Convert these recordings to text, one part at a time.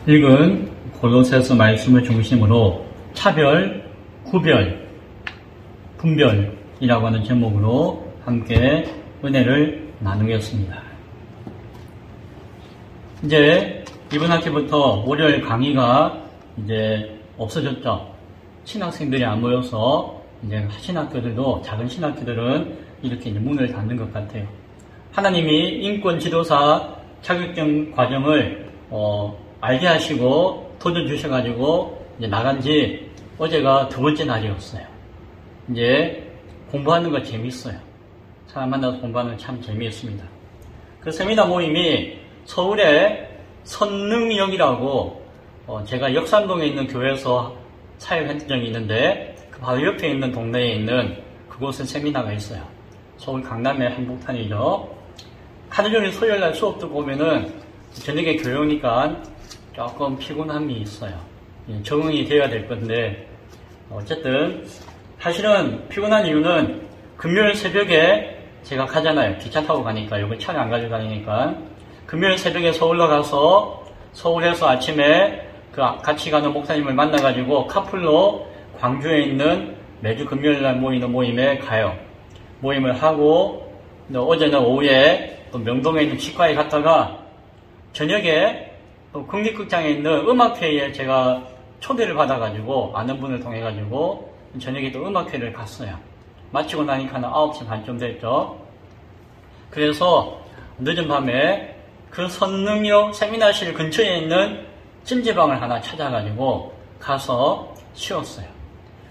읽은 골로새서 말씀을 중심으로 차별, 구별, 분별이라고 하는 제목으로 함께 은혜를 나누겠습니다. 이제 이번 학기부터 월요일 강의가 이제 없어졌죠. 신학생들이 안 모여서 이제 신학교들도, 작은 신학교들은 이렇게 이제 문을 닫는 것 같아요. 하나님이 인권 지도사 자격증 과정을 알게 하시고 도전 주셔가지고 이제 나간 지 어제가 두 번째 날이었어요. 이제 공부하는 거 재밌어요. 사람 만나서 공부하는 거 참 재미있습니다. 그 세미나 모임이 서울의 선능역이라고 제가 역삼동에 있는 교회에서 사역한 적이 있는데 그 바로 옆에 있는 동네에 있는 그곳에 세미나가 있어요. 서울 강남의 한복판이죠. 하루 종일 토요일날 수업 듣고 오면은 저녁에 교회 오니까 조금 피곤함이 있어요. 적응이 되어야 될 건데 어쨌든 사실은 피곤한 이유는 금요일 새벽에 제가 가잖아요. 기차 타고 가니까, 요번 차를 안 가지고 다니니까. 금요일 새벽에 서울로 가서 서울에서 아침에 그 같이 가는 목사님을 만나가지고 카풀로 광주에 있는 매주 금요일날 모이는 모임에 가요. 모임을 하고 어제는 오후에 또 명동에 있는 치과에 갔다가 저녁에 또 국립극장에 있는 음악회에 제가 초대를 받아가지고 아는 분을 통해가지고 저녁에 또 음악회를 갔어요. 마치고 나니까 9시 반쯤 됐죠. 그래서 늦은 밤에 그 선능역 세미나실 근처에 있는 찜질방을 하나 찾아가지고 가서 쉬었어요.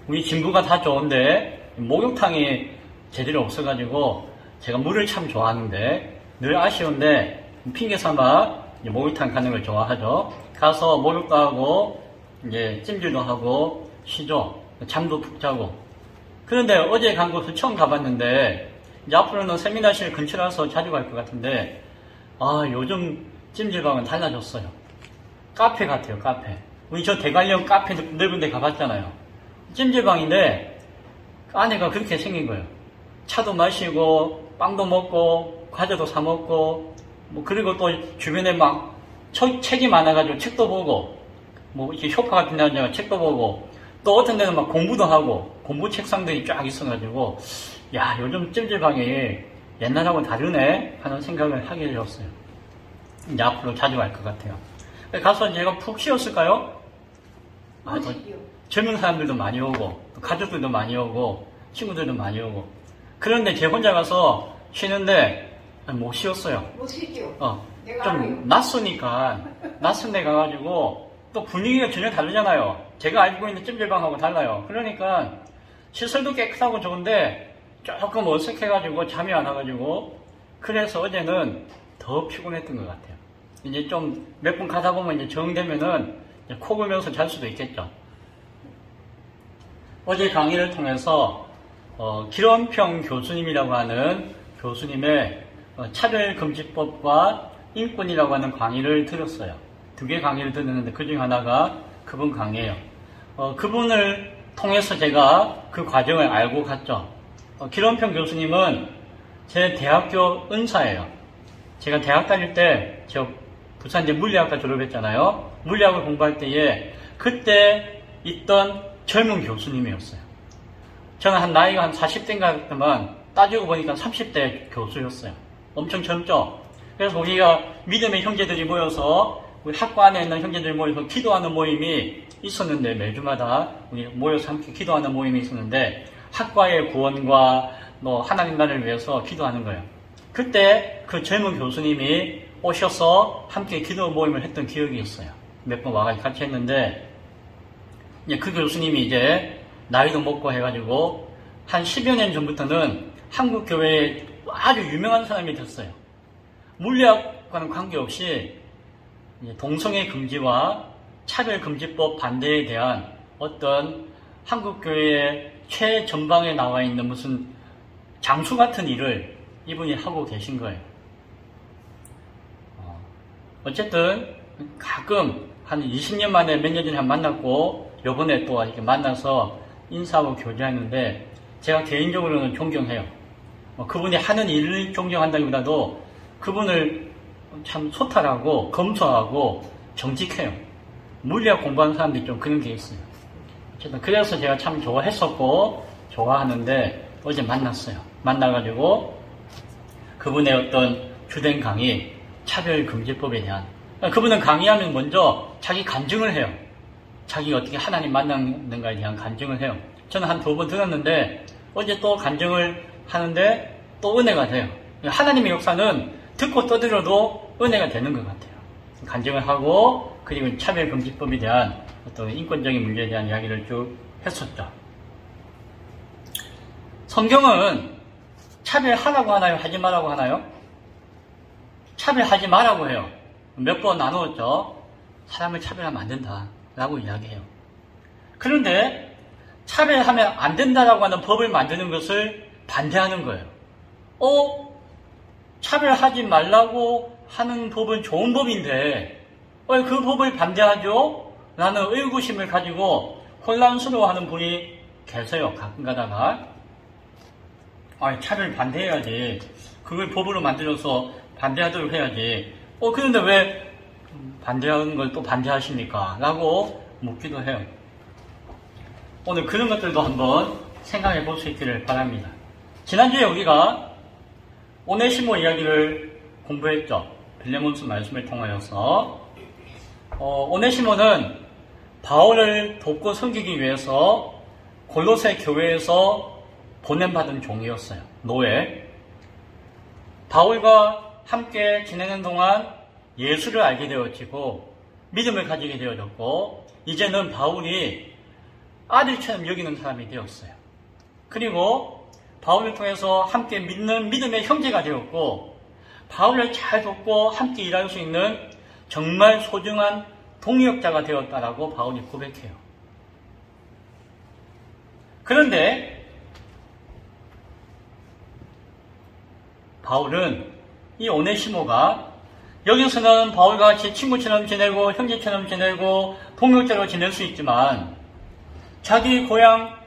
우리 진부가 다 좋은데 목욕탕이 제대로 없어가지고 제가 물을 참 좋아하는데 늘 아쉬운데 핑계 삼아 목욕탕 가는 걸 좋아하죠. 가서 목욕도 하고 이제 찜질도 하고 쉬죠. 잠도 푹 자고. 그런데 어제 간 곳을 처음 가봤는데 이제 앞으로는 세미나실 근처라서 자주 갈 것 같은데 요즘 찜질방은 달라졌어요. 카페 같아요. 카페. 우리 저 대관령 카페 넓은 데 가봤잖아요. 찜질방인데 안에가 그렇게 생긴 거예요. 차도 마시고 빵도 먹고 과자도 사 먹고 그리고 또 주변에 막 책이 많아가지고 책도 보고 이렇게 쇼파 같은 데 앉아서 책도 보고 또 어떤 데는 막 공부도 하고 공부 책상들이 쫙 있어가지고 야, 요즘 찜질방이 옛날하고 다르네 하는 생각을 하게 되었어요. 이제 앞으로 자주 갈 것 같아요. 가서 제가 푹 쉬었을까요? 젊은 사람들도 많이 오고 또 가족들도 많이 오고 친구들도 많이 오고 그런데 제 혼자 가서 쉬는데 못 쉬었어요. 못 쉬죠. 좀 낯서니까 낯선 데 가가지고 또 분위기가 전혀 다르잖아요. 제가 알고 있는 찜질방하고 달라요. 그러니까 시설도 깨끗하고 좋은데 조금 어색해가지고 잠이 안 와가지고 그래서 어제는 더 피곤했던 것 같아요. 이제 좀 몇 분 가다 보면 이제 정되면은 코 골면서 잘 수도 있겠죠. 어제 강의를 통해서 기론평 교수님이라고 하는 교수님의 차별금지법과 인권이라고 하는 강의를 들었어요. 2개 강의를 듣는데 그중 하나가 그분 강의예요. 그분을 통해서 제가 그 과정을 알고 갔죠. 기론평 교수님은 제 대학교 은사예요. 제가 대학 다닐 때 저 부산 이제 물리학과 졸업했잖아요. 물리학을 공부할 때에 그때 있던 젊은 교수님이었어요. 저는 나이가 40대인가 했더만 따지고 보니까 30대 교수였어요. 엄청 젊죠? 그래서 우리가 믿음의 형제들이 모여서 우리 학과 안에 있는 형제들이 모여서 기도하는 모임이 있었는데 매주마다 우리 모여서 함께 기도하는 모임이 있었는데 학과의 구원과 하나님 나라를 위해서 기도하는 거예요. 그때 그 젊은 교수님이 오셔서 함께 기도 모임을 했던 기억이 있어요. 몇 번 와가지고 같이 했는데 그 교수님이 이제 나이도 먹고 해가지고 한 10여 년 전부터는 한국 교회에 아주 유명한 사람이 됐어요. 물리학과는 관계없이 동성애 금지와 차별금지법 반대에 대한 어떤 한국 교회의 최전방에 나와 있는 무슨 장수 같은 일을 이분이 하고 계신 거예요. 어쨌든 가끔 한 20년 만에 몇 년 전에 만났고 요번에 또 이렇게 만나서 인사하고 교제하는데 제가 개인적으로는 존경해요. 그분이 하는 일을 존경한다기보다도 그분을 참 소탈하고 검소하고 정직해요. 물리학 공부하는 사람들이 좀 그런 게 있어요. 어쨌든 그래서 제가 참 좋아했었고 좋아하는데 어제 만났어요. 만나가지고 그분의 어떤 주된 강의 차별금지법에 대한, 그분은 강의하면 먼저 자기 간증을 해요. 자기가 어떻게 하나님 만났는가에 대한 간증을 해요. 저는 한 2번 들었는데 어제 또 간증을 하는데 또 은혜가 돼요. 하나님의 역사는 듣고 떠들어도 은혜가 되는 것 같아요. 간증을 하고 그리고 차별금지법에 대한 어떤 인권적인 문제에 대한 이야기를 쭉 했었죠. 성경은 차별하라고 하나요? 하지 말라고 하나요? 차별하지 말라고 해요. 몇 번 나누었죠. 사람을 차별하면 안 된다 라고 이야기해요. 그런데 차별하면 안 된다라고 하는 법을 만드는 것을 반대하는 거예요. 차별하지 말라고 하는 법은 좋은 법인데 왜 그 법을 반대하죠? 라는 의구심을 가지고 혼란스러워하는 분이 계세요. 가끔 가다가 차별 반대해야지. 그걸 법으로 만들어서 반대하도록 해야지. 그런데 왜 반대하는 걸 또 반대하십니까? 라고 묻기도 해요. 오늘 그런 것들도 한번 생각해 볼 수 있기를 바랍니다. 지난주에 우리가 오네시모 이야기를 공부했죠. 빌레몬스 말씀을 통하여서 오네시모는 바울을 돕고 섬기기 위해서 골로새 교회에서 보냄받은 종이었어요. 노예. 바울과 함께 지내는 동안 예수를 알게 되어지고 믿음을 가지게 되어졌고 이제는 바울이 아들처럼 여기는 사람이 되었어요. 그리고 바울을 통해서 함께 믿는 믿음의 형제가 되었고 바울을 잘 돕고 함께 일할 수 있는 정말 소중한 동역자가 되었다라고 바울이 고백해요. 그런데 바울은 이 오네시모가 여기서는 바울과 같이 친구처럼 지내고 형제처럼 지내고 동역자로 지낼 수 있지만 자기 고향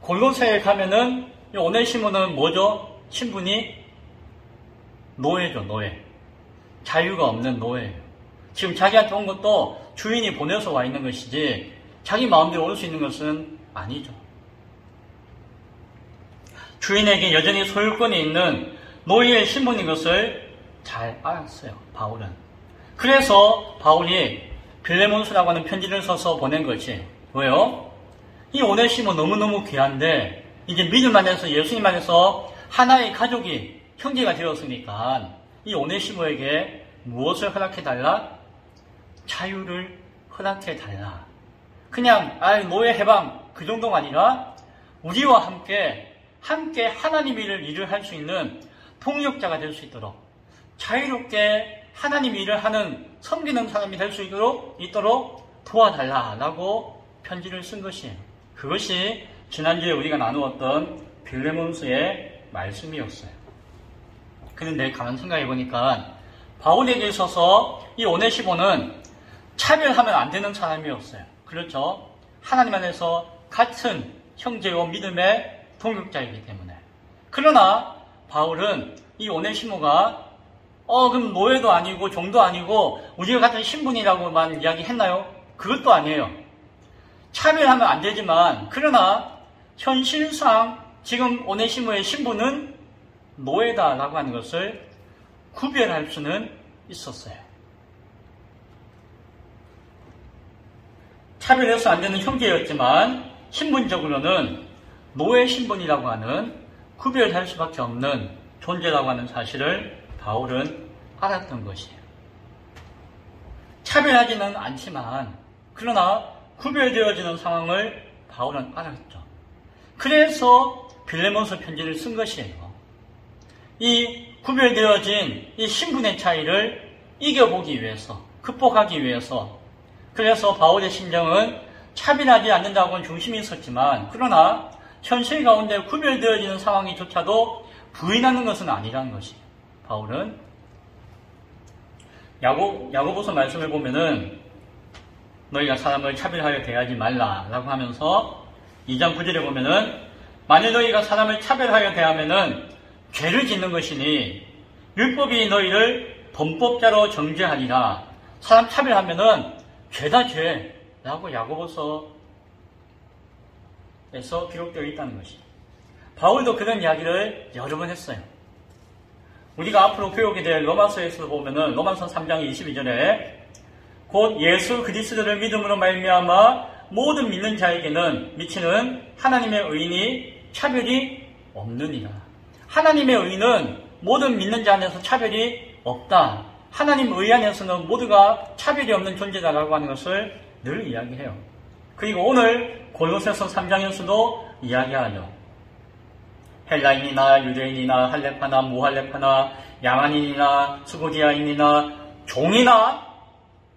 골로새에 가면은 이 오네시모는 뭐죠? 신분이 노예죠. 노예. 자유가 없는 노예예요. 지금 자기한테 온 것도 주인이 보내서 와 있는 것이지 자기 마음대로 올 수 있는 것은 아니죠. 주인에게 여전히 소유권이 있는 노예의 신분인 것을 잘 알았어요. 바울은. 그래서 바울이 빌레몬스라고 하는 편지를 써서 보낸 것이 왜요? 이 오네시모 너무너무 귀한데 이제 믿음 안에서 예수님 안에서 하나의 가족이 형제가 되었으니까 이 오네시모에게 무엇을 허락해달라? 자유를 허락해달라. 그냥 노예 해방 그 정도가 아니라 우리와 함께 하나님 일을 할 수 있는 동역자가 될 수 있도록 자유롭게 하나님 일을 하는 섬기는 사람이 될 수 있도록 도와달라라고 편지를 쓴 것이에요. 그것이 지난주에 우리가 나누었던 빌레몬스의 말씀이었어요. 그런데 가만 생각해 보니까 바울에게 있어서 이 오네시모는 차별하면 안 되는 사람이었어요. 그렇죠? 하나님 안에서 같은 형제와 믿음의 동역자이기 때문에. 그러나 바울은 이 오네시모가 그럼 노예도 아니고 종도 아니고 우리가 같은 신분이라고만 이야기했나요? 그것도 아니에요. 차별하면 안 되지만 그러나 현실상 지금 오네시모의 신분은 노예다라고 하는 것을 구별할 수는 있었어요. 차별해서 안 되는 형제였지만 신분적으로는 노예 신분이라고 하는 구별할 수밖에 없는 존재라고 하는 사실을 바울은 알았던 것이에요. 차별하지는 않지만 그러나 구별되어지는 상황을 바울은 알았죠. 그래서 빌레몬서 편지를 쓴 것이에요. 이 구별되어진 이 신분의 차이를 이겨보기 위해서, 극복하기 위해서. 그래서 바울의 심정은 차별하지 않는다고는 중심이 있었지만 그러나 현실 가운데 구별되어지는 상황이조차도 부인하는 것은 아니라는 것이에요. 바울은 야고보서 말씀을 보면은 너희가 사람을 차별하여 대하지 말라라고 하면서 2장 9절에 보면은 만일 너희가 사람을 차별하여 대하면은 죄를 짓는 것이니 율법이 너희를 범법자로 정죄하리라. 사람 차별하면은 죄다 죄라고 야고보서에서 기록되어 있다는 것이. 바울도 그런 이야기를 여러 번 했어요. 우리가 앞으로 배우게 될 로마서에서 보면은 로마서 3장 22절에 곧 예수 그리스도를 믿음으로 말미암아 모든 믿는 자에게는 미치는 하나님의 의인이 차별이 없느니라. 하나님의 의인은 모든 믿는 자 안에서 차별이 없다. 하나님 의 안에서는 모두가 차별이 없는 존재다라고 하는 것을 늘 이야기해요. 그리고 오늘 골로새서 3장에서도 이야기하죠. 헬라인이나 유대인이나 할레파나 무할레파나 야만인이나 스고디아인이나 종이나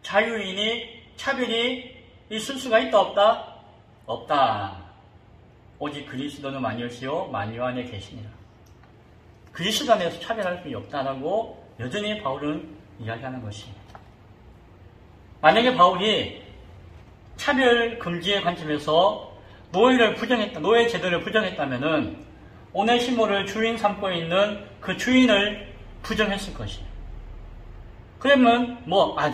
자유인이 차별이 있을 수가 있다 없다? 없다. 오직 그리스도는 만유시요 만유 안에 계시니라. 그리스도 안에서 차별할 수 없다라고 여전히 바울은 이야기하는 것입니다. 만약에 바울이 차별 금지의 관점에서 노예 제도를 부정했다면은 오네시모를 주인 삼고 있는 그 주인을 부정했을 것이에요. 그러면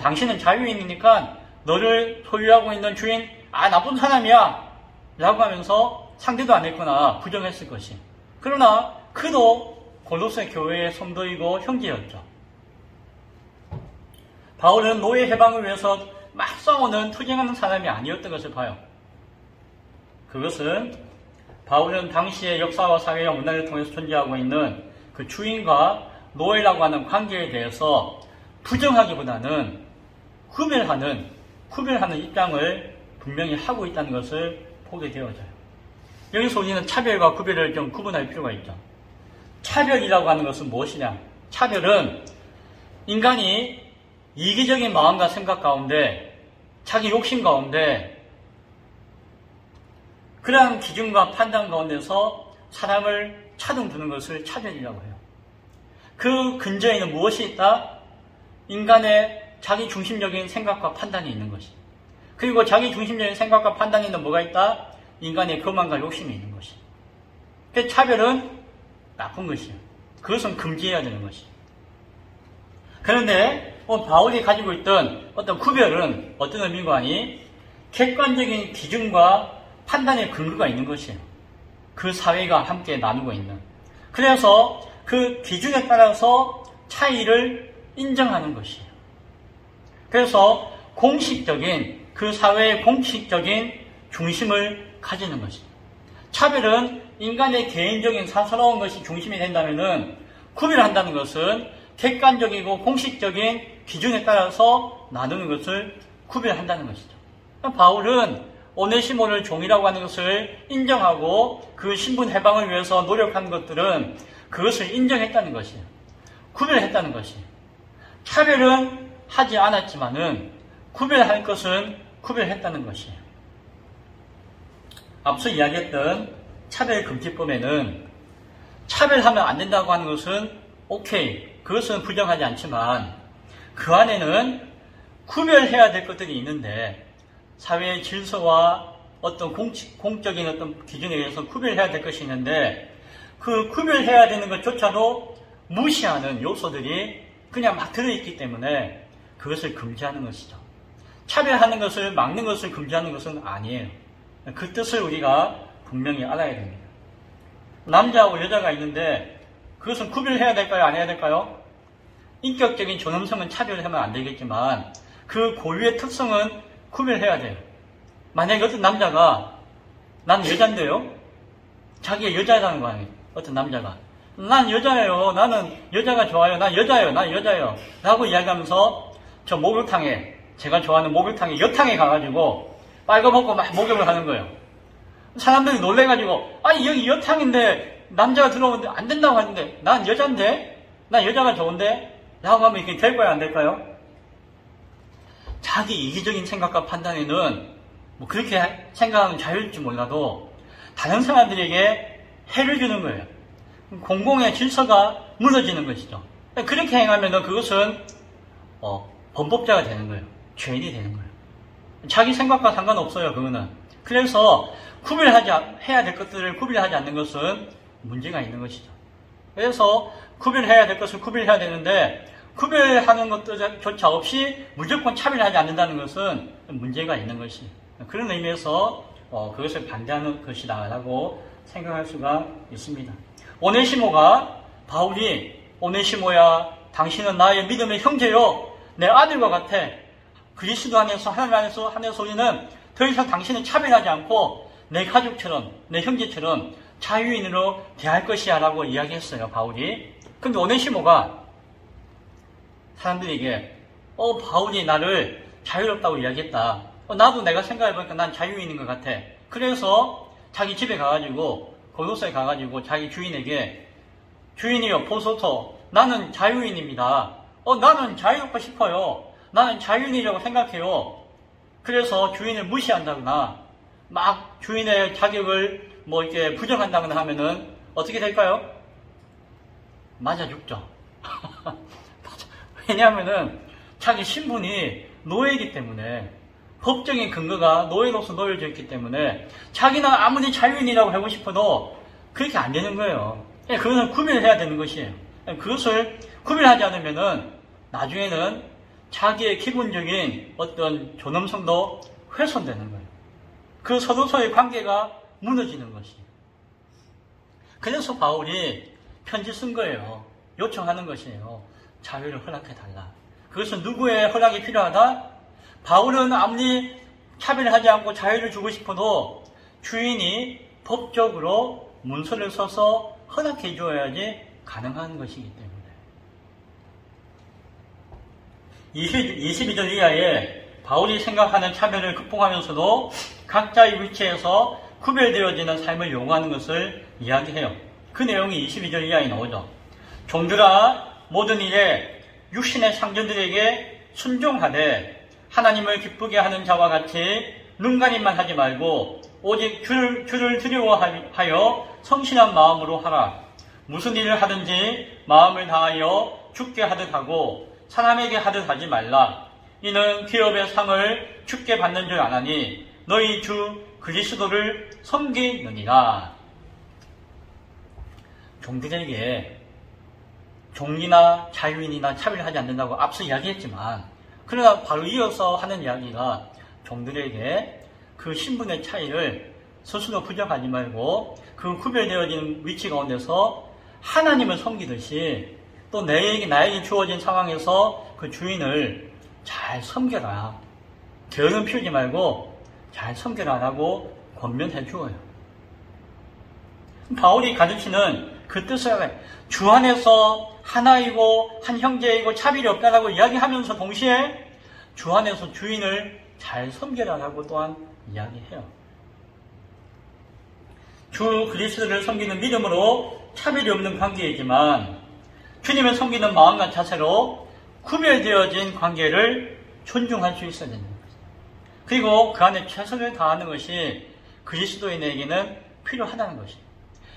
당신은 자유인이니까 너를 소유하고 있는 주인 나쁜 사람이야 라고 하면서 상대도 안 했거나 부정했을 것이에요. 그러나 그도 골로새 교회의 성도이고 형제였죠. 바울은 노예 해방을 위해서 막 싸우는 투쟁하는 사람이 아니었던 것을 봐요. 그것은 바울은 당시의 역사와 사회와 문화를 통해서 존재하고 있는 그 주인과 노예라고 하는 관계에 대해서 부정하기보다는 구별하는 입장을 분명히 하고 있다는 것을 보게 되어져요. 여기서 우리는 차별과 구별을 좀 구분할 필요가 있죠. 차별이라고 하는 것은 무엇이냐? 차별은 인간이 이기적인 마음과 생각 가운데, 자기 욕심 가운데, 그러한 기준과 판단 가운데서 사람을 차등두는 것을 차별이라고 해요. 그 근저에는 무엇이 있다? 인간의 자기 중심적인 생각과 판단이 있는 것이. 그리고 자기 중심적인 생각과 판단에는 뭐가 있다? 인간의 교만과 욕심이 있는 것이. 그 차별은 나쁜 것이에요. 그것은 금지해야 되는 것이에요. 그런데 바울이 가지고 있던 어떤 구별은 어떤 의미인가 하니 객관적인 기준과 판단의 근거가 있는 것이에요. 그 사회가 함께 나누고 있는. 그래서 그 기준에 따라서 차이를 인정하는 것이에요. 그래서 그 사회의 공식적인 중심을 가지는 것입니다. 차별은 인간의 개인적인 사사로운 것이 중심이 된다면은 구별한다는 것은 객관적이고 공식적인 기준에 따라서 나누는 것을 구별한다는 것이죠. 바울은 오네시모를 종이라고 하는 것을 인정하고 그 신분 해방을 위해서 노력한 것들은 그것을 인정했다는 것이에요. 구별했다는 것이에요. 차별은 하지 않았지만은 구별할 것은 구별했다는 것이에요. 앞서 이야기했던 차별금지법에는 차별하면 안 된다고 하는 것은 오케이, 그것은 부정하지 않지만 그 안에는 구별해야 될 것들이 있는데 사회의 질서와 어떤 공적인 어떤 기준에 의해서 구별해야 될 것이 있는데 그 구별해야 되는 것조차도 무시하는 요소들이 그냥 막 들어있기 때문에 그것을 금지하는 것이죠. 차별하는 것을 막는 것을 금지하는 것은 아니에요. 그 뜻을 우리가 분명히 알아야 됩니다. 남자하고 여자가 있는데 그것은 구별해야 될까요? 안 해야 될까요? 인격적인 존엄성은 차별하면 안 되겠지만 그 고유의 특성은 구별해야 돼요. 만약에 어떤 남자가 난 여잔데요? 자기가 여자라는 거 아니에요. 어떤 남자가 난 여자예요. 나는 여자가 좋아요. 난 여자예요. 라고 이야기하면서 저 목욕탕에, 제가 좋아하는 목욕탕에 여탕에 가가지고 빨가벗고 막 목욕을 하는 거예요. 사람들이 놀래가지고 아니 여기 여탕인데 남자가 들어오는데 안 된다고 하는데 난 여잔데? 난 여자가 좋은데? 라고 하면 이게 될 거야 안 될까요? 자기 이기적인 생각과 판단에는 그렇게 생각하는 자유일지 몰라도 다른 사람들에게 해를 주는 거예요. 공공의 질서가 무너지는 것이죠. 그렇게 행하면 그것은 범법자가 되는 거예요. 죄인이 되는 거예요. 자기 생각과 상관없어요. 그거는. 그래서 해야 될 것들을 구별하지 않는 것은 문제가 있는 것이죠. 그래서 구별해야 될 것을 구별해야 되는데 구별하는 것조차 없이 무조건 차별하지 않는다는 것은 문제가 있는 것이. 그런 의미에서 그것을 반대하는 것이다라고 생각할 수가 있습니다. 오네시모가 바울이 오네시모야 당신은 나의 믿음의 형제요 내 아들과 같아. 그리스도 안에서 하나님 안에서 우리는 더 이상 당신을 차별하지 않고 내 가족처럼 내 형제처럼 자유인으로 대할 것이야 라고 이야기했어요. 바울이. 근데 오네시모가 사람들에게 바울이 나를 자유롭다고 이야기했다. 나도 내가 생각해보니까 난 자유인인 것 같아. 그래서 자기 집에 가가지고 고로사에 가가지고 자기 주인에게 주인이요 보소서 나는 자유인입니다. 나는 자유롭고 싶어요. 나는 자유인이라고 생각해요. 그래서 주인을 무시한다거나 막 주인의 자격을 이렇게 부정한다거나 하면은 어떻게 될까요? 맞아 죽죠. 왜냐하면은 자기 신분이 노예이기 때문에 법적인 근거가 노예로서 놓여져 있기 때문에 자기는 아무리 자유인이라고 하고 싶어도 그렇게 안 되는 거예요. 그것은 구별해야 되는 것이에요. 그것을 구별하지 않으면은 나중에는 자기의 기본적인 어떤 존엄성도 훼손되는 거예요. 그 서로서의 관계가 무너지는 것이에요. 그래서 바울이 편지 쓴 거예요. 요청하는 것이에요. 자유를 허락해달라. 그것은 누구의 허락이 필요하다? 바울은 아무리 차별하지 않고 자유를 주고 싶어도 주인이 법적으로 문서를 써서 허락해 줘야지 가능한 것이기 때문에. 22절 이하에 바울이 생각하는 차별을 극복하면서도 각자의 위치에서 구별되어지는 삶을 요구하는 것을 이야기해요. 그 내용이 22절 이하에 나오죠. 종들아 모든 일에 육신의 상전들에게 순종하되 하나님을 기쁘게 하는 자와 같이 눈가림만 하지 말고 오직 주를 두려워하여 성실한 마음으로 하라. 무슨 일을 하든지 마음을 다하여 주께 하듯 하고 사람에게 하듯 하지 말라. 이는 기업의 상을 주께 받는 줄 아나니 너희 주 그리스도를 섬기느니라. 종들에게 종이나 자유인이나 차별하지 않는다고 앞서 이야기했지만 그러나 바로 이어서 하는 이야기가 종들에게 그 신분의 차이를 스스로 부정하지 말고 그 구별되어진 위치 가운데서 하나님을 섬기듯이 또 나에게 주어진 상황에서 그 주인을 잘 섬겨라. 게으름 피우지 말고 잘 섬겨라 라고 권면해 주어요. 바울이 가르치는 그 뜻을 주 안에서 하나이고 한 형제이고 차별이 없다라고 이야기하면서 동시에 주 안에서 주인을 잘 섬겨라라고 또한 이야기해요. 주 그리스도를 섬기는 믿음으로 차별이 없는 관계이지만 주님을 섬기는 마음과 자세로 구별되어진 관계를 존중할 수 있어야 되는 거죠. 그리고 그 안에 최선을 다하는 것이 그리스도인에게는 필요하다는 것이에요.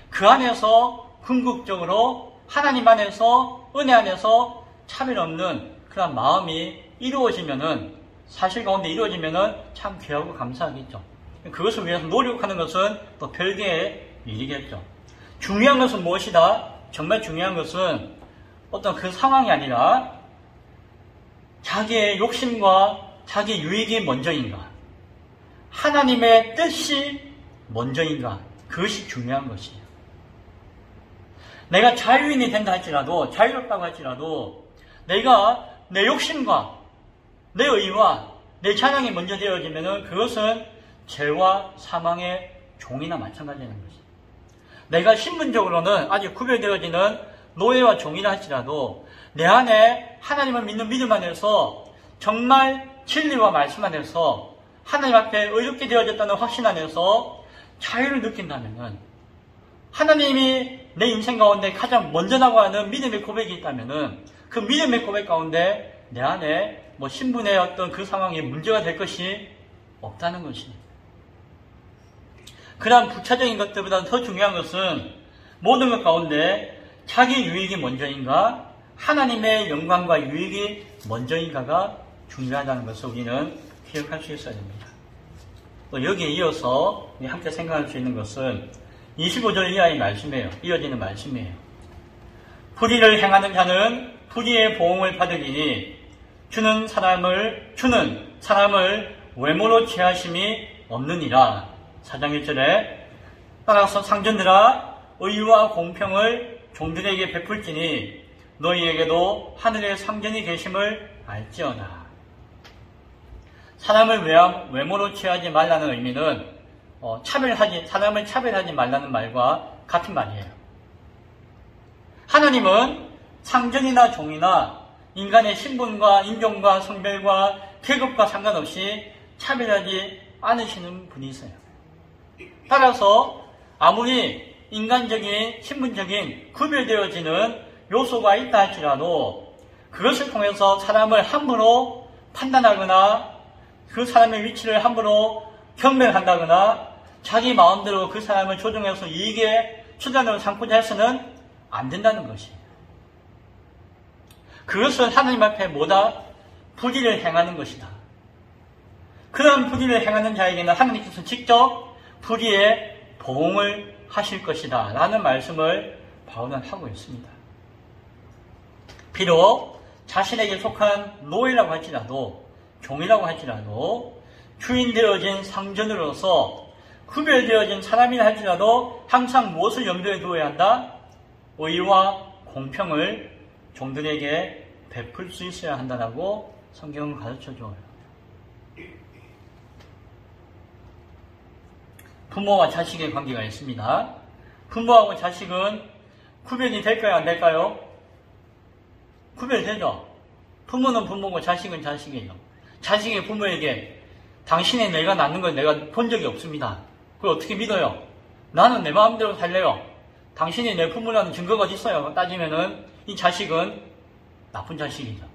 그 안에서 궁극적으로 하나님 안에서 은혜 안에서 차별 없는 그런 마음이 이루어지면은 사실 가운데 이루어지면은 참 귀하고 감사하겠죠. 그것을 위해서 노력하는 것은 또 별개의 일이겠죠. 중요한 것은 무엇이다? 정말 중요한 것은 어떤 그 상황이 아니라 자기의 욕심과 자기 유익이 먼저인가? 하나님의 뜻이 먼저인가? 그것이 중요한 것이에요. 내가 자유인이 된다 할지라도, 자유롭다고 할지라도 내가 내 욕심과 내 의와 내 찬양이 먼저 되어지면 그것은 죄와 사망의 종이나 마찬가지라는 것이에요. 내가 신분적으로는 아직 구별되어지는 노예와 종이라 할지라도 내 안에 하나님을 믿는 믿음 안에서 정말 진리와 말씀 안에서 하나님 앞에 의롭게 되어졌다는 확신 안에서 자유를 느낀다면 하나님이 내 인생 가운데 가장 먼저 나가는 믿음의 고백이 있다면 그 믿음의 고백 가운데 내 안에 신분의 어떤 그 상황이 문제가 될 것이 없다는 것입니다. 그러한 부차적인 것들보다 더 중요한 것은 모든 것 가운데 자기 유익이 먼저인가 하나님의 영광과 유익이 먼저인가가 중요하다는 것을 우리는 기억할 수 있어야 됩니다. 또 여기에 이어서 함께 생각할 수 있는 것은 25절 이하의 말씀이에요. 이어지는 말씀이에요. 불의를 행하는 자는 불의의 보응을 받으리니 주는 사람을 외모로 취하심이 없느니라. 4장 1절에 따라서 상전들아 의와 공평을 종들에게 베풀지니 너희에게도 하늘에 상전이 계심을 알지어다. 사람을 외모로 취하지 말라는 의미는 사람을 차별하지 말라는 말과 같은 말이에요. 하나님은 상전이나 종이나 인간의 신분과 인종과 성별과 계급과 상관없이 차별하지 않으시는 분이세요. 따라서 아무리 인간적인 신분적인 구별되어지는 요소가 있다 할지라도 그것을 통해서 사람을 함부로 판단하거나 그 사람의 위치를 함부로 경멸한다거나 자기 마음대로 그 사람을 조종해서 이익의 수단으로 삼고자 해서는 안 된다는 것이에요. 그것은 하나님 앞에 뭐다? 불의를 행하는 것이다. 그런 불의를 행하는 자에게는 하나님께서 직접 불의의 보응을 하실 것이다 라는 말씀을 바울은 하고 있습니다. 비록 자신에게 속한 노예라고 할지라도 종이라고 할지라도 주인되어진 상전으로서 구별되어진 사람이라 할지라도 항상 무엇을 염두에 두어야 한다? 의와 공평을 종들에게 베풀 수 있어야 한다라고 성경은 가르쳐줘요. 부모와 자식의 관계가 있습니다. 부모하고 자식은 구별이 될까요? 안 될까요? 구별되죠. 부모는 부모고 자식은 자식이에요. 자식이 부모에게 당신의 내가 낳는 걸 내가 본 적이 없습니다. 그걸 어떻게 믿어요? 나는 내 마음대로 살래요. 당신이 내 부모라는 증거가 어디 있어요? 따지면은 이 자식은 나쁜 자식이죠.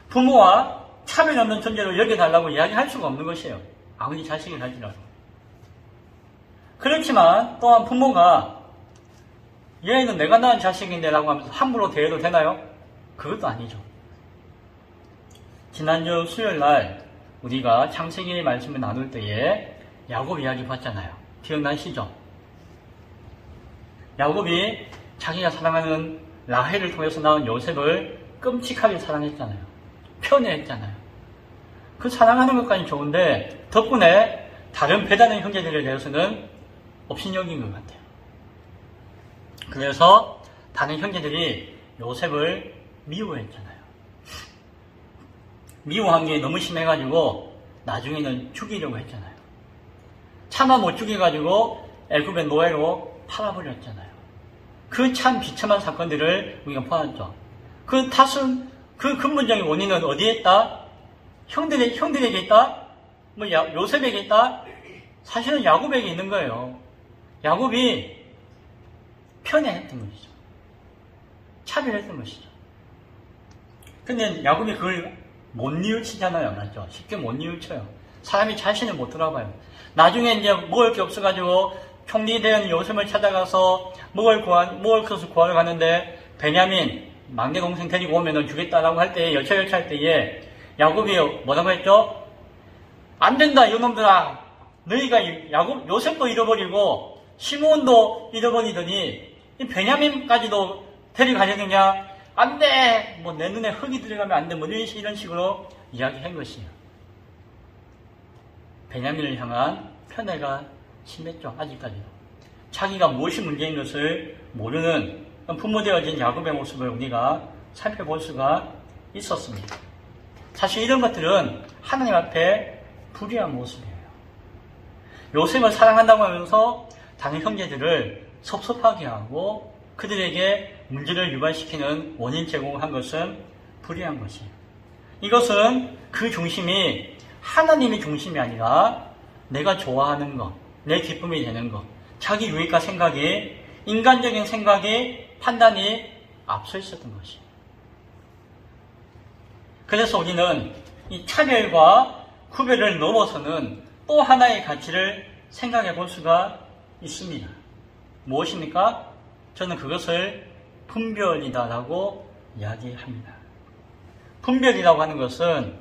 부모와 차별 없는 존재로 여겨달라고 이야기할 수가 없는 것이에요. 아무리 자식이 할지라도. 그렇지만 또한 부모가 얘는 내가 낳은 자식인데 라고 하면서 함부로 대해도 되나요? 그것도 아니죠. 지난주 수요일날 우리가 창세기 말씀을 나눌 때에 야곱 이야기 봤잖아요. 기억나시죠? 야곱이 자기가 사랑하는 라헬을 통해서 낳은 요셉을 끔찍하게 사랑했잖아요. 편애했잖아요. 그 사랑하는 것까지 좋은데 덕분에 다른 배다른 형제들에 대해서는 업신여긴 것 같아요. 그래서 다른 형제들이 요셉을 미워했잖아요. 미워한 게 너무 심해가지고 나중에는 죽이려고 했잖아요. 차마 못 죽여가지고 애굽의 노예로 팔아버렸잖아요. 그 참 비참한 사건들을 우리가 보았죠. 그 탓은, 그 근본적인 원인은 어디에 있다? 형들에게 있다? 요셉에게 있다? 사실은 야곱에게 있는 거예요. 야곱이 편애했던 것이죠. 차별했던 것이죠. 근데 야곱이 그걸 못 뉘우치잖아요. 맞죠? 쉽게 못 뉘우쳐요. 사람이 자신을 못 돌아봐요. 나중에 이제 먹을 게 없어가지고 총리된 요셉을 찾아가서 먹을 것을 구하러 가는데 베냐민 막내 동생 데리고 오면 주겠다라고 할 때에 여차할 때에 야곱이 뭐라고 했죠? 안 된다 이놈들아. 너희가 요셉도 잃어버리고 시므온도 잃어버리더니 이 베냐민까지도 데려가려느냐? 안 돼! 내 눈에 흙이 들어가면 안 돼. 이런 식으로 이야기한 것이에요. 베냐민을 향한 편애가 심했죠. 아직까지도. 자기가 무엇이 문제인 것을 모르는 부모되어진 야곱의 모습을 우리가 살펴볼 수가 있었습니다. 사실 이런 것들은 하나님 앞에 불의한 모습이에요. 요셉을 사랑한다고 하면서 다른 형제들을 섭섭하게 하고 그들에게 문제를 유발시키는 원인 제공한 것은 불의한 것이에요. 이것은 그 중심이 하나님의 중심이 아니라 내가 좋아하는 것, 내 기쁨이 되는 것, 자기 유익과 생각이, 인간적인 생각이, 판단이 앞서 있었던 것이에요. 그래서 우리는 이 차별과 구별을 넘어서는 또 하나의 가치를 생각해 볼 수가 있습니다. 무엇입니까? 저는 그것을 분별이다라고 이야기합니다. 분별이라고 하는 것은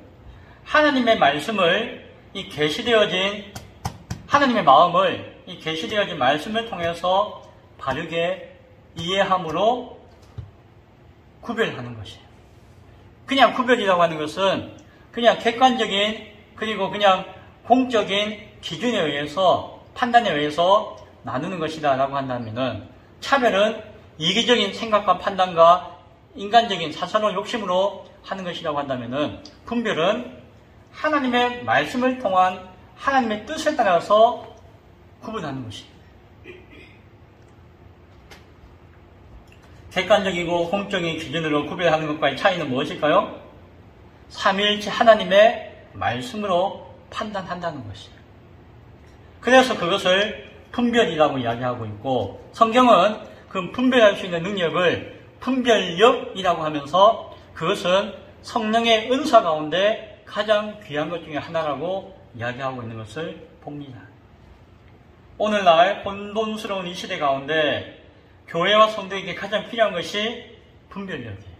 하나님의 말씀을 이 계시되어진 하나님의 마음을 이 계시되어진 말씀을 통해서 바르게 이해함으로 구별하는 것이에요. 그냥 구별이라고 하는 것은 그냥 객관적인 그리고 그냥 공적인 기준에 의해서 판단에 의해서 나누는 것이다 라고 한다면은, 차별은 이기적인 생각과 판단과 인간적인 사사로운 욕심으로 하는 것이라고 한다면은, 분별은 하나님의 말씀을 통한 하나님의 뜻에 따라서 구분하는 것입니다. 객관적이고 공적인 기준으로 구별하는 것과의 차이는 무엇일까요? 삼위일체 하나님의 말씀으로 판단한다는 것이에요. 그래서 그것을 분별이라고 이야기하고 있고, 성경은 그 분별할 수 있는 능력을 분별력이라고 하면서 그것은 성령의 은사 가운데 가장 귀한 것 중에 하나라고 이야기하고 있는 것을 봅니다. 오늘날 혼돈스러운 이 시대 가운데 교회와 성도에게 가장 필요한 것이 분별력이에요.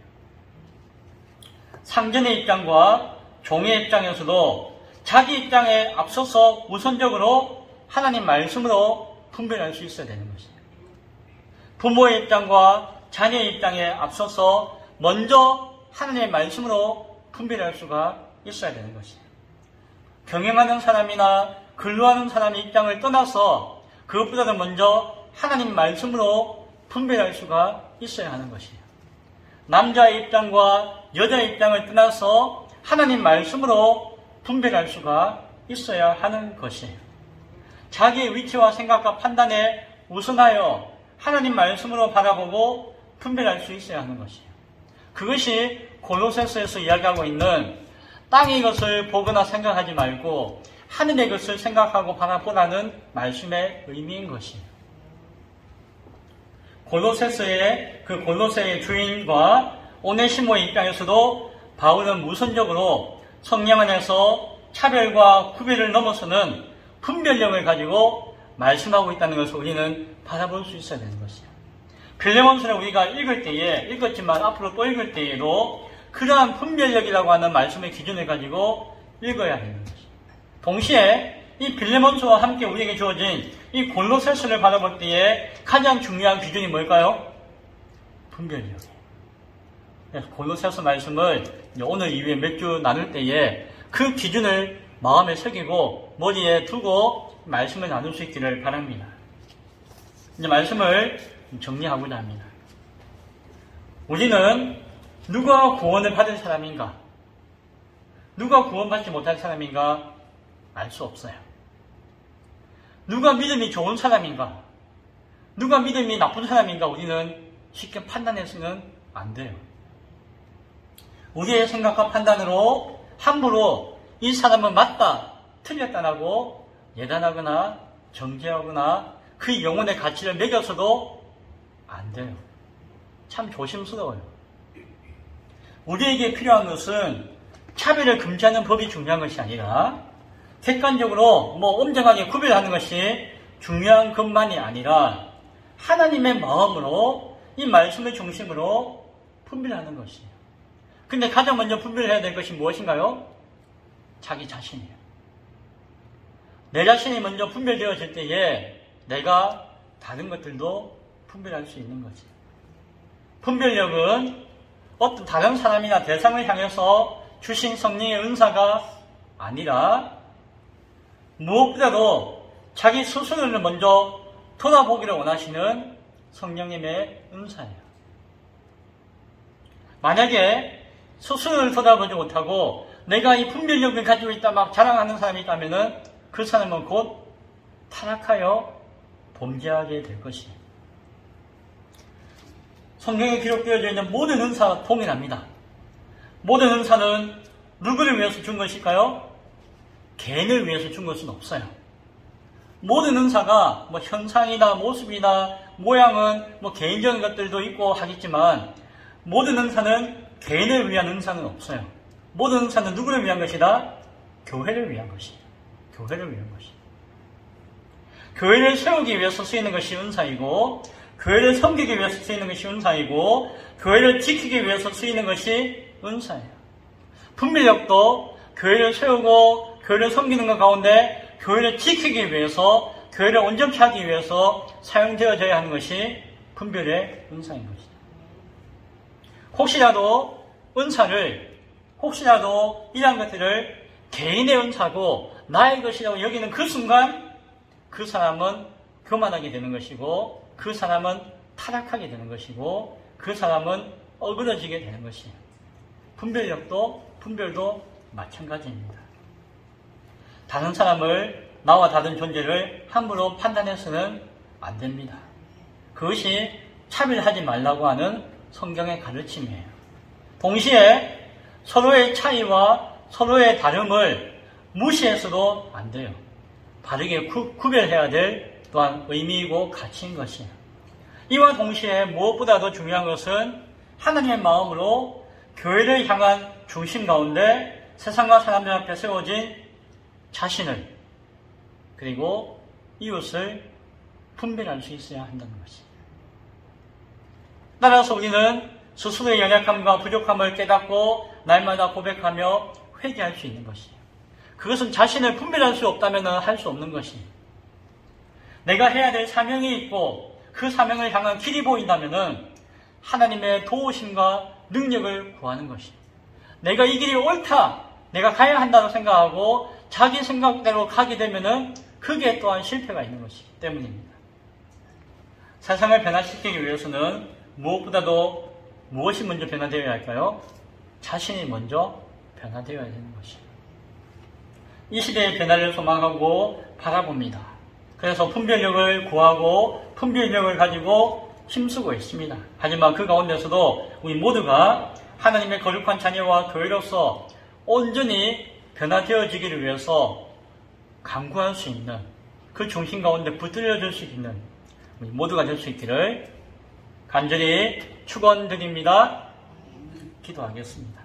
상전의 입장과 종의 입장에서도 자기 입장에 앞서서 우선적으로 하나님 말씀으로 분별할 수 있어야 되는 것이에요. 부모의 입장과 자녀의 입장에 앞서서 먼저 하나님의 말씀으로 분별할 수가 있어야 되는 것이에요. 경영하는 사람이나 근로하는 사람의 입장을 떠나서 그것보다도 먼저 하나님 말씀으로 분별할 수가 있어야 하는 것이에요. 남자의 입장과 여자의 입장을 떠나서 하나님 말씀으로 분별할 수가 있어야 하는 것이에요. 자기의 위치와 생각과 판단에 우선하여 하나님 말씀으로 바라보고 분별할 수 있어야 하는 것이에요. 그것이 골로새서에서 이야기하고 있는 땅의 것을 보거나 생각하지 말고 하늘의 것을 생각하고 바라보라는 말씀의 의미인 것이에요. 골로새서의 그 골로새의 주인과 오네시모의 입장에서도 바울은 우선적으로 성령 안에서 차별과 구별을 넘어서는 분별력을 가지고 말씀하고 있다는 것을 우리는 바라볼 수 있어야 되는 것이에요. 빌레몬서를 우리가 읽을 때에, 읽었지만 앞으로 또 읽을 때에도 그러한 분별력이라고 하는 말씀의 기준을 가지고 읽어야 되는 것이에요. 동시에 이 빌레몬서와 함께 우리에게 주어진 이 골로새서를 바라볼 때에 가장 중요한 기준이 뭘까요? 분별력이에요. 그래서 골로새서 말씀을 오늘 이후에 몇 주 나눌 때에 그 기준을 마음에 새기고 머리에 두고 말씀을 나눌 수 있기를 바랍니다. 이제 말씀을 정리하고자 합니다. 우리는 누가 구원을 받을 사람인가? 누가 구원받지 못할 사람인가? 알 수 없어요. 누가 믿음이 좋은 사람인가? 누가 믿음이 나쁜 사람인가? 우리는 쉽게 판단해서는 안 돼요. 우리의 생각과 판단으로 함부로 이 사람은 맞다, 틀렸다라고 예단하거나 정죄하거나 그 영혼의 가치를 매겨서도 안 돼요. 참 조심스러워요. 우리에게 필요한 것은 차별을 금지하는 법이 중요한 것이 아니라 객관적으로 엄정하게 구별하는 것이 중요한 것만이 아니라 하나님의 마음으로 이 말씀을 중심으로 분별하는 것이에요. 근데 가장 먼저 분별해야 될 것이 무엇인가요? 자기 자신이에요. 내 자신이 먼저 분별되어질 때에 내가 다른 것들도 분별할 수 있는 거지. 분별력은 어떤 다른 사람이나 대상을 향해서 주신 성령의 은사가 아니라 무엇보다도 자기 스스로를 먼저 돌아보기를 원하시는 성령님의 은사예요. 만약에 스스로를 돌아보지 못하고 내가 이 분별력을 가지고 있다 막 자랑하는 사람이 있다면 그 사람은 곧 타락하여 범죄하게 될 것이에요. 성경에 기록되어져 있는 모든 은사가 동일합니다. 모든 은사는 누구를 위해서 준 것일까요? 개인을 위해서 준 것은 없어요. 모든 은사가 현상이나 모습이나 모양은 개인적인 것들도 있고 하겠지만 모든 은사는 개인을 위한 은사는 없어요. 모든 은사는 누구를 위한 것이다? 교회를 위한 것이에요. 교회를 위한 것이에요. 교회를 세우기 위해서 쓰이는 것이 은사이고 교회를 섬기기 위해서 쓰이는 것이 은사이고 교회를 지키기 위해서 쓰이는 것이 은사예요. 분별력도 교회를 세우고 교회를 섬기는 것 가운데 교회를 지키기 위해서 교회를 온전케 하기 위해서 사용되어져야 하는 것이 분별의 은사인 것이죠. 혹시라도 이러한 것들을 개인의 은사고 나의 것이라고 여기는 그 순간 그 사람은 교만하게 되는 것이고 그 사람은 타락하게 되는 것이고 그 사람은 어그러지게 되는 것이에요. 분별도 마찬가지입니다. 다른 사람을 나와 다른 존재를 함부로 판단해서는 안 됩니다. 그것이 차별하지 말라고 하는 성경의 가르침이에요. 동시에 서로의 차이와 서로의 다름을 무시해서도 안 돼요. 바르게 구별해야 될 또한 의미이고 가치인 것이에요. 이와 동시에 무엇보다도 중요한 것은 하나님의 마음으로 교회를 향한 중심 가운데 세상과 사람들 앞에 세워진 자신을 그리고 이웃을 분별할 수 있어야 한다는 것입니다. 따라서 우리는 스스로의 연약함과 부족함을 깨닫고 날마다 고백하며 회개할 수 있는 것이에요. 그것은 자신을 분별할 수 없다면 할 수 없는 것이에요. 내가 해야 될 사명이 있고 그 사명을 향한 길이 보인다면 하나님의 도우심과 능력을 구하는 것이에요. 내가 이 길이 옳다, 내가 가야 한다고 생각하고 자기 생각대로 가게 되면 그게 또한 실패가 있는 것이기 때문입니다. 세상을 변화시키기 위해서는 무엇보다도 무엇이 먼저 변화되어야 할까요? 자신이 먼저 변화되어야 되는 것이에요. 이 시대의 변화를 소망하고 바라봅니다. 그래서 분별력을 구하고 분별력을 가지고 힘쓰고 있습니다. 하지만 그 가운데서도 우리 모두가 하나님의 거룩한 자녀와 교회로서 온전히 변화되어지기를 위해서 강구할 수 있는 그 중심 가운데 붙들려줄 수 있는 우리 모두가 될 수 있기를 간절히 축원드립니다. 기도하겠습니다.